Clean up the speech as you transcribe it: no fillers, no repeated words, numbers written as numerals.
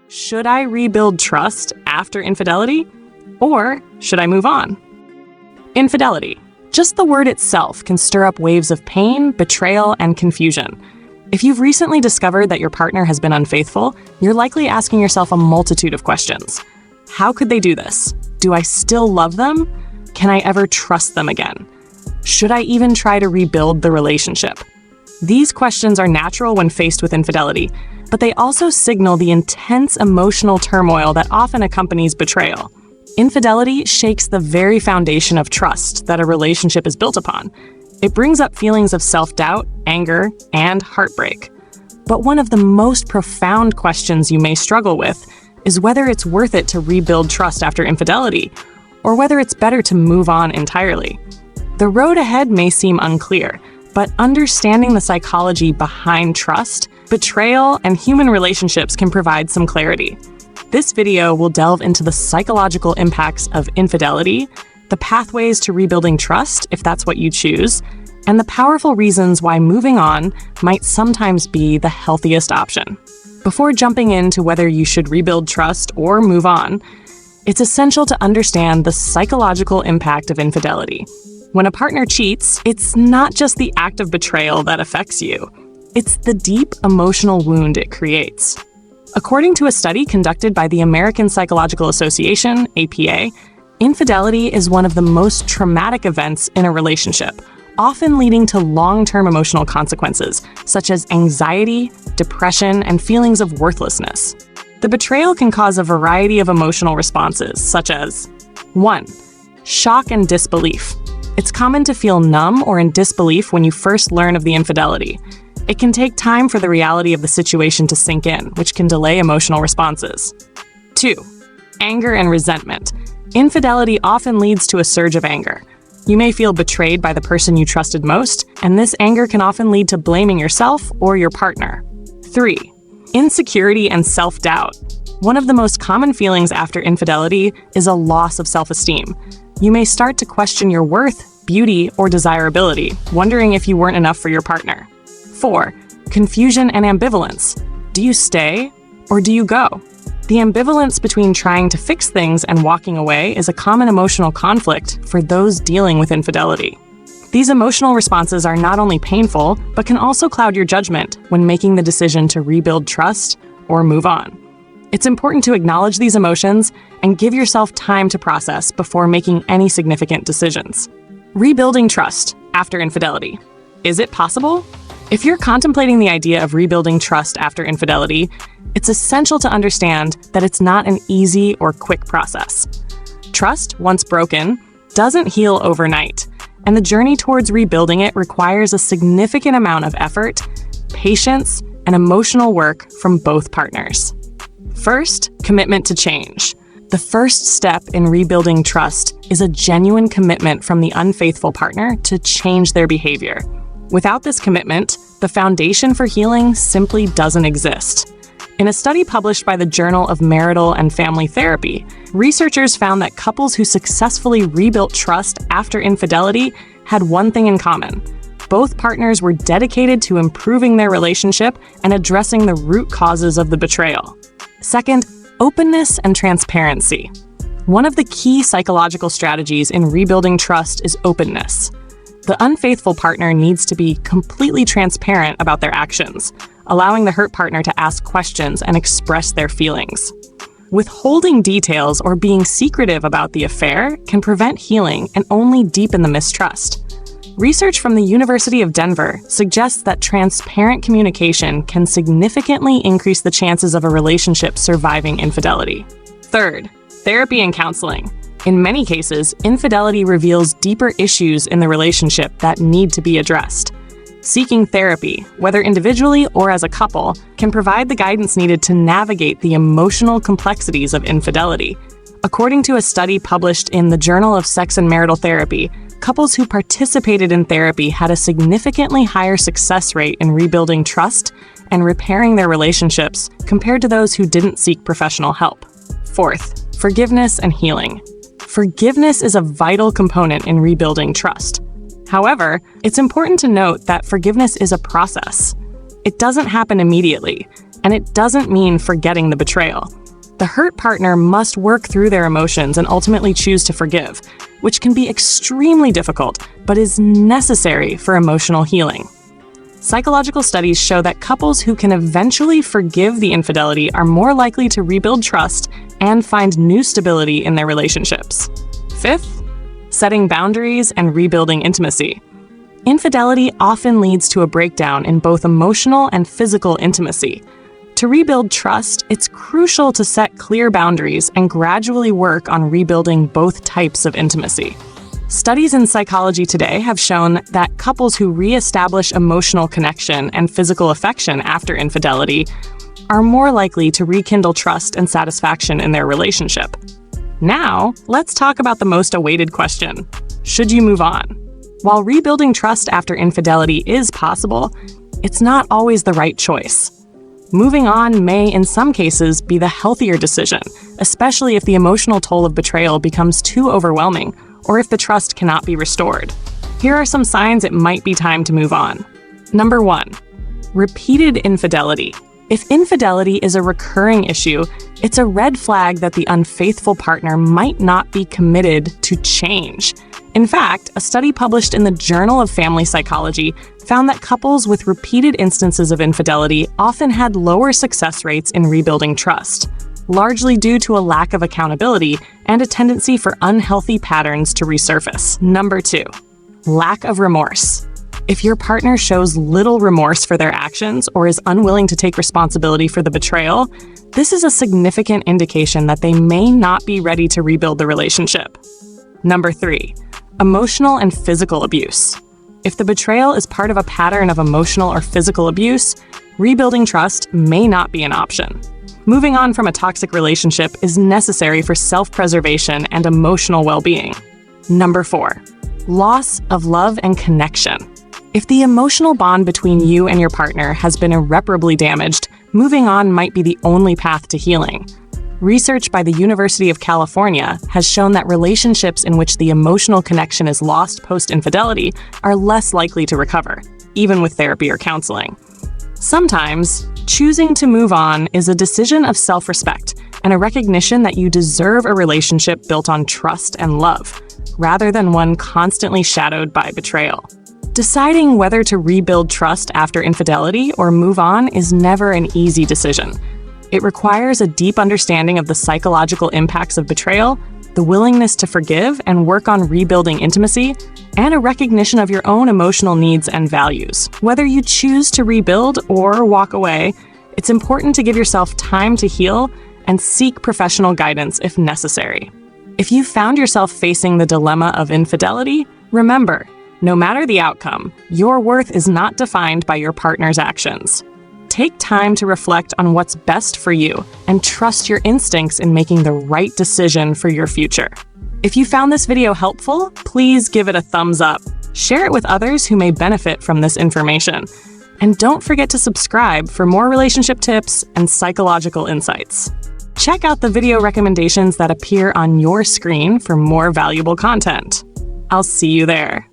Should I rebuild trust after infidelity? Or should I move on? Infidelity. Just the word itself can stir up waves of pain, betrayal, and confusion. If you've recently discovered that your partner has been unfaithful, you're likely asking yourself a multitude of questions. How could they do this? Do I still love them? Can I ever trust them again? Should I even try to rebuild the relationship? These questions are natural when faced with infidelity, but they also signal the intense emotional turmoil that often accompanies betrayal. Infidelity shakes the very foundation of trust that a relationship is built upon. It brings up feelings of self-doubt, anger, and heartbreak. But one of the most profound questions you may struggle with is whether it's worth it to rebuild trust after infidelity, or whether it's better to move on entirely. The road ahead may seem unclear, but understanding the psychology behind trust, betrayal, and human relationships can provide some clarity. This video will delve into the psychological impacts of infidelity, the pathways to rebuilding trust, if that's what you choose, and the powerful reasons why moving on might sometimes be the healthiest option. Before jumping into whether you should rebuild trust or move on, it's essential to understand the psychological impact of infidelity. When a partner cheats, it's not just the act of betrayal that affects you. It's the deep emotional wound it creates. According to a study conducted by the American Psychological Association, APA, infidelity is one of the most traumatic events in a relationship, often leading to long-term emotional consequences, such as anxiety, depression, and feelings of worthlessness. The betrayal can cause a variety of emotional responses, such as 1. Shock and disbelief. It's common to feel numb or in disbelief when you first learn of the infidelity. It can take time for the reality of the situation to sink in, which can delay emotional responses. 2. Anger and resentment. Infidelity often leads to a surge of anger. You may feel betrayed by the person you trusted most, and this anger can often lead to blaming yourself or your partner. 3. Insecurity and self-doubt. One of the most common feelings after infidelity is a loss of self-esteem. You may start to question your worth, beauty, or desirability, wondering if you weren't enough for your partner. 4. Confusion and ambivalence. Do you stay or do you go? The ambivalence between trying to fix things and walking away is a common emotional conflict for those dealing with infidelity. These emotional responses are not only painful, but can also cloud your judgment when making the decision to rebuild trust or move on. It's important to acknowledge these emotions and give yourself time to process before making any significant decisions. Rebuilding trust after infidelity. Is it possible? If you're contemplating the idea of rebuilding trust after infidelity, it's essential to understand that it's not an easy or quick process. Trust, once broken, doesn't heal overnight, and the journey towards rebuilding it requires a significant amount of effort, patience, and emotional work from both partners. First, commitment to change. The first step in rebuilding trust is a genuine commitment from the unfaithful partner to change their behavior. Without this commitment, the foundation for healing simply doesn't exist. In a study published by the Journal of Marital and Family Therapy, researchers found that couples who successfully rebuilt trust after infidelity had one thing in common. Both partners were dedicated to improving their relationship and addressing the root causes of the betrayal. Second, openness and transparency. One of the key psychological strategies in rebuilding trust is openness. The unfaithful partner needs to be completely transparent about their actions, allowing the hurt partner to ask questions and express their feelings. Withholding details or being secretive about the affair can prevent healing and only deepen the mistrust. Research from the University of Denver suggests that transparent communication can significantly increase the chances of a relationship surviving infidelity. Third, therapy and counseling. In many cases, infidelity reveals deeper issues in the relationship that need to be addressed. Seeking therapy, whether individually or as a couple, can provide the guidance needed to navigate the emotional complexities of infidelity. According to a study published in the Journal of Sex and Marital Therapy, couples who participated in therapy had a significantly higher success rate in rebuilding trust and repairing their relationships compared to those who didn't seek professional help. Fourth, forgiveness and healing. Forgiveness is a vital component in rebuilding trust. However, it's important to note that forgiveness is a process. It doesn't happen immediately, and it doesn't mean forgetting the betrayal. The hurt partner must work through their emotions and ultimately choose to forgive, which can be extremely difficult, but is necessary for emotional healing. Psychological studies show that couples who can eventually forgive the infidelity are more likely to rebuild trust and find new stability in their relationships. Fifth, setting boundaries and rebuilding intimacy. Infidelity often leads to a breakdown in both emotional and physical intimacy. To rebuild trust, it's crucial to set clear boundaries and gradually work on rebuilding both types of intimacy. Studies in psychology today have shown that couples who reestablish emotional connection and physical affection after infidelity are more likely to rekindle trust and satisfaction in their relationship. Now, let's talk about the most awaited question: should you move on? While rebuilding trust after infidelity is possible, it's not always the right choice. Moving on may, in some cases, be the healthier decision, especially if the emotional toll of betrayal becomes too overwhelming or if the trust cannot be restored. Here are some signs it might be time to move on. Number 1, repeated infidelity. If infidelity is a recurring issue, it's a red flag that the unfaithful partner might not be committed to change. In fact, a study published in the Journal of Family Psychology found that couples with repeated instances of infidelity often had lower success rates in rebuilding trust, largely due to a lack of accountability and a tendency for unhealthy patterns to resurface. Number 2, lack of remorse. If your partner shows little remorse for their actions or is unwilling to take responsibility for the betrayal, this is a significant indication that they may not be ready to rebuild the relationship. Number 3, emotional and physical abuse. If the betrayal is part of a pattern of emotional or physical abuse, rebuilding trust may not be an option. Moving on from a toxic relationship is necessary for self-preservation and emotional well-being. Number 4, loss of love and connection. If the emotional bond between you and your partner has been irreparably damaged, moving on might be the only path to healing. Research by the University of California has shown that relationships in which the emotional connection is lost post-infidelity are less likely to recover, even with therapy or counseling. Sometimes, choosing to move on is a decision of self-respect and a recognition that you deserve a relationship built on trust and love, rather than one constantly shadowed by betrayal. Deciding whether to rebuild trust after infidelity or move on is never an easy decision. It requires a deep understanding of the psychological impacts of betrayal, the willingness to forgive and work on rebuilding intimacy, and a recognition of your own emotional needs and values. Whether you choose to rebuild or walk away, it's important to give yourself time to heal and seek professional guidance if necessary. If you found yourself facing the dilemma of infidelity, remember, no matter the outcome, your worth is not defined by your partner's actions. Take time to reflect on what's best for you and trust your instincts in making the right decision for your future. If you found this video helpful, please give it a thumbs up. Share it with others who may benefit from this information. And don't forget to subscribe for more relationship tips and psychological insights. Check out the video recommendations that appear on your screen for more valuable content. I'll see you there.